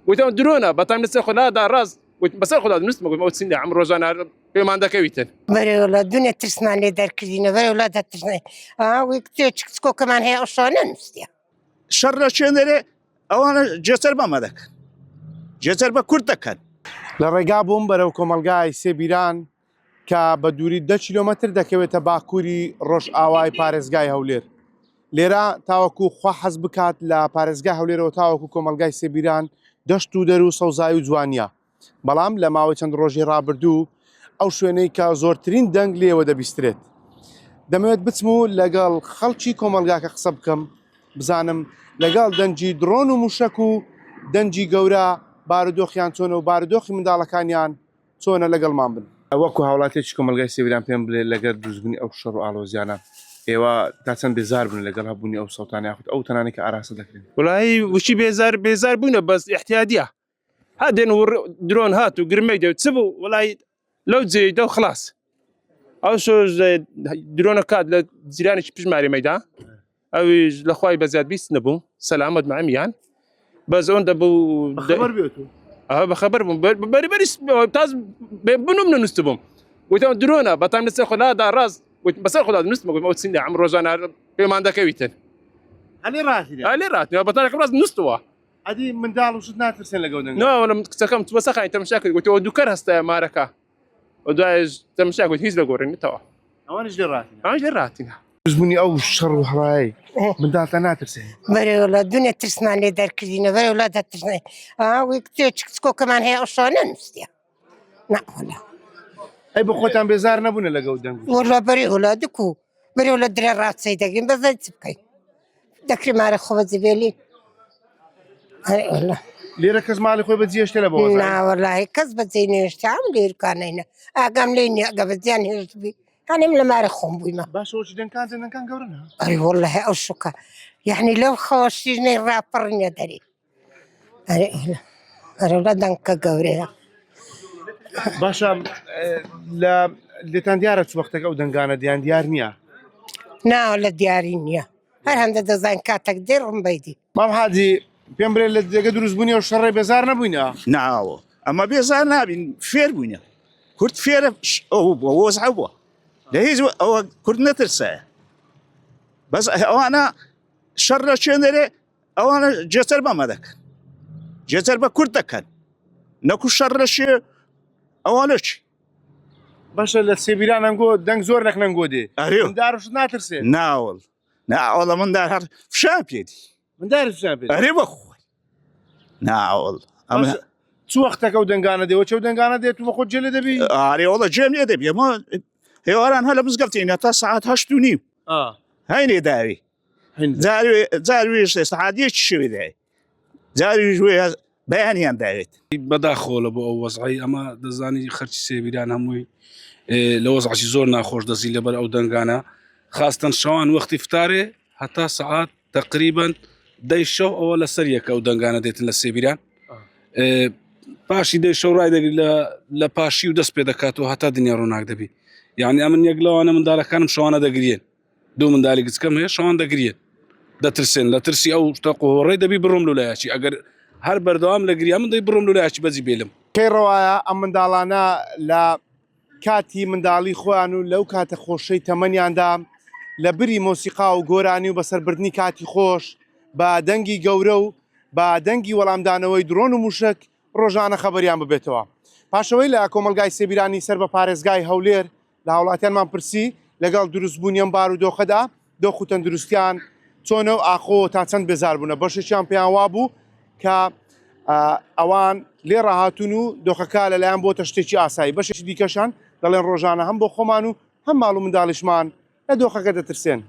وتم درونه بطل نسخ هذا راس بس خذ هذا نسمع موت سنة عمر روزانا في ما عندك ويتن بري ولا الدنيا ترسنا لي دار كذينا بري ولا ترسنا ويكتشكو كمان هي أصلا نستيا شر شنري أو أنا جسر بمدك جسر بكرتكن لە بووم بەرەو کۆمەلگای سێبیران کە بە دووری 10 کیلۆمەتر دەکەوێتە باکووری ڕۆژ ئاوای پارێزگای هەولێر. لێرە تاوەکو خوا حەز بکات لە پارێزگای هەولێرەوە تاوەکو کۆمەلگای سێبیران دەشت و دەر و سەوزایی و جوانیە. بەڵام لە ماوەی چەند ڕۆژی ڕابردوو ئەو شوێنەی کە زۆرترین دەنگ لێوە دەبیسترێت. دەمەوێت بچم و لەگەڵ خەڵکی کۆمەلگاکە قسە بکەم بزانم لەگەڵ دەنجی درۆن و موشک و دەنجی گەورە بارودۆخیان چۆنە و بارودۆخی منداڵەکانیان چۆنە لەگەڵمان بن. وەکو هاوڵاتێکی کۆمەلگای سێبیران پێم بڵێ لەگەر دروستبوونی ئەو شەڕ و ئاڵۆزیانە ئێوە تا چەند بێزار بن لەگەڵ هەبوونی ئەو سەوتانە یاخود ئەو تەنانەی کە ئاراسە دەکرێن. والله وشي بيزار بونا بس احتياطيه هذا درون هات وقرمي دو تسبوا والله لو تزي دو خلاص او شو درون كاد لزيراني بيش ماري ميدا او لاخوي بزاد بيس نبو سلامت مع ميان بس اون دبو خبر بيوتو بخبر بري تاز بنو من نستبهم وتم درونه بطل نسخ هذا راس بس خذ هذا نسمع موت سنة عمر روزانا في ما عندك ويتن هەلی ڕاتیە علي رات بطل راس نستوى ئەدی منداڵ وشت ناترسێن لەگەڵ دەنگ. لا انا كنت وسخ انت مشاكل قلت ودكر هستا ماركه ودايز تمشاكل قلت هيز لقورني توا ئەوانش لێ ڕاتیە. انا جراتي دروستبوونی ئەو شەڕ و هەڕایی منداڵتە ناترسێن. بري ولا الدنيا ترسنا لي دار كذينا بري ولا ترسنا ويكتشكو كمان هي أصلا نستيا لا ولا ئەی بە خۆتان بێزار نەبوونە لەگەڵ دەنگ. والله بري ولا دكو بري ولا دري رات سيداقين بس تبكي دكري ماري خبز بيلي والله لێرە کەس ماڵی خۆی بەجێشتە لە بەوە. لا والله كذبت زي نيشتي عملي كان هنا أقام ليني قبل زين هيرتبي أنا من ما رخم بيما باشەوەی دەنگکان گەورەنە. أي والله أوشكا يعني لو خوشيني رابرني دري أنا ولا دنك قوري باشە لێتان دیارە چ وەختێک ئەو دەنگانە دیار نییە. نا ولا ديارينيا هل هذا دزاين كاتك ديرهم بيدي مام حاجی پێم بڵێ لە جێگە دروستبوونی ئەو شەڕێ بێزار نەبووینە. ناو أما بيزار نابين فير بوينا كرت فير أو ووزع بوا لهيز أو كرت نترسى بس أنا شر شنري أو أنا جسر بمدك جسر بكرتكن نكو شر شيء أو أنا شيء باشە لە سێبیران ئەنگۆ دەنگ زۆر نەخنەنگۆ دێ. أريو منداڵ وشت ناترسێن. ناول من دار فشان بيدي منداڵ فشان پێ. أريو أخوي ناول أما چ وەختێک ئەو دەنگانە دێ وەچەو دەنگانە دێت و بە خۆت جێلێ دەبی. أريو والله جميل دبي ما هيواران هلا مزقفتين تا ساعات هشتوني هيني داري زاروي سعادية شوي داي زاروي شوي بياني عن دايت بداخل ابو وضعي اما دزاني خرج سيبيران هموي لوضع شي زور ناخوش دزي لبر او دنغانا خاصة شوان وقت افطاري حتى ساعات تقريبا ديشو او لسريك او دنغانا ديتن لسيبيران باشي ديشو راي لا باشي ودس بيدكاتو حتى دنيا روناك دبي يعني امن يقلو انا من دالك كانم شوانا دقريين دو من دالك كم هي شوان دقريين دا ترسين لا ترسي او تقو ري دبي برملو لا شي اگر هر بردوام لەگریا من دەی بڕۆم لەلایکی بەجی بێلم. کەی ڕەوایە ئەم منداڵانە لە کاتی منداڵی خۆیان و لەو کاتە خۆشەی تەمەنیاندا لە بری مۆسیقا و گۆرانی و بەسەربردنی کاتی خۆش بە دەنگی گەورە و بە دەنگی وەڵامدانەوەی درۆن و موشک ڕۆژانە خەبەریان ببێتەوە. پاشەوەی لە کۆمەلگای سێبیرانی سەر بە پارێزگای هەولێر لە هاوڵاتیانمان پرسی لەگەڵ دروستبوونی ئەم بارودۆخەدا دۆخ و تەندروستیان چۆنە و ئاخۆ تا چەند بێزار بوونە بەشێکیان پێیان وابوو کە ئەوان لێ ڕاهاتون و دۆخەکە لەلایەن بۆتە شتێکی ئاسایی بەشێکی دیکەشان دەڵێن ڕۆژانە هەم بۆ خۆمان و هەم ماڵ و منداڵیشمان لە دۆخەکە دەترسێن.